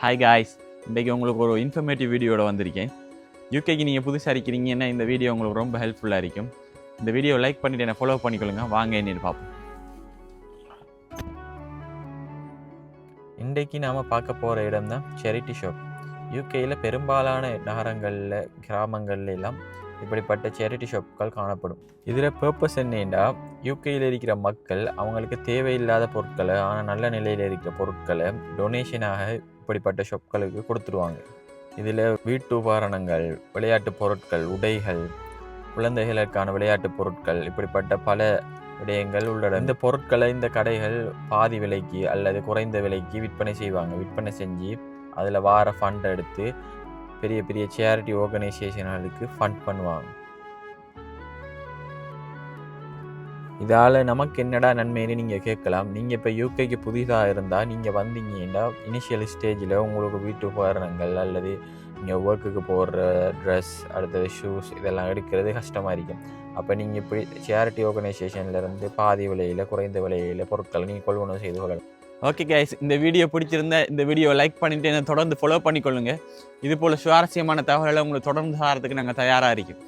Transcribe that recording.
Hi guys, இன்றைக்கி உங்களுக்கு ஒரு இன்ஃபர்மேட்டிவ் வீடியோட வந்திருக்கேன். யூகேக்கு நீங்கள் புதுசாக இருக்கிறீங்கன்னா இந்த வீடியோ உங்களுக்கு ரொம்ப ஹெல்ப்ஃபுல்லாக இருக்கும். இந்த வீடியோ லைக் பண்ணிவிட்டு என்னை ஃபாலோ பண்ணிக்கொள்ளுங்க. வாங்க என்னன்னு பார்ப்போம். இன்றைக்கி நாம் பார்க்க போகிற இடம் தான் சேரிட்டி ஷாப். யூகேயில் பெரும்பாலான நகரங்களில் கிராமங்கள்ல எல்லாம் இப்படிப்பட்ட சேரிட்டி ஷாப்புகள் காணப்படும். இதில் பர்பஸ் என்னென்னா, யூகேயில் இருக்கிற மக்கள் அவங்களுக்கு தேவையில்லாத பொருட்களை ஆனால் நல்ல நிலையில் இருக்கிற பொருட்களை டொனேஷனாக இப்படிப்பட்ட ஷாப்களுக்கு கொடுத்துருவாங்க. இதில் வீட்டு உபகரணங்கள், விளையாட்டு பொருட்கள், உடைகள், குழந்தைகளுக்கான விளையாட்டு பொருட்கள், இப்படிப்பட்ட பல விடயங்கள் உள்ளன. இந்த பொருட்களை இந்த கடைகள் பாதி விலைக்கு அல்லது குறைந்த விலைக்கு விற்பனை செய்வாங்க. விற்பனை செஞ்சு அதில் வார ஃபண்ட் எடுத்து பெரிய பெரிய சேரிட்டி ஆர்கனைசேஷன்களுக்கு ஃபண்ட் பண்ணுவாங்க. இதால் நமக்கு என்னடா நன்மைன்னு நீங்கள் கேட்கலாம். நீங்கள் இப்போ யூகேக்கு புதிதாக இருந்தால் நீங்கள் வந்தீங்கன்னா இனிஷியல் ஸ்டேஜில் உங்களுக்கு வீட்டு உபகரணங்கள் அல்லது நீங்கள் ஒர்க்குக்கு போடுற ட்ரெஸ், அடுத்தது ஷூஸ் இதெல்லாம் எடுக்கிறது கஷ்டமாக இருக்கும். அப்போ நீங்கள் இப்படி சேரிட்டி ஆர்கனைசேஷன்லேருந்து பாதி விலையில், குறைந்த விலையில் பொருட்களை நீங்கள் கொள்வனவு செய்து கொள்ளலாம். ஓகே கைஸ், இந்த வீடியோ பிடிச்சிருந்தா இந்த வீடியோ லைக் பண்ணிவிட்டு என்னை தொடர்ந்து ஃபாலோ பண்ணிக்கொள்ளுங்கள். இது போல் சுவாரஸ்யமான தகவல்களை உங்களுக்கு தொடர்ந்து சாரத்துக்கு நாங்கள் தயாராக இருக்கோம்.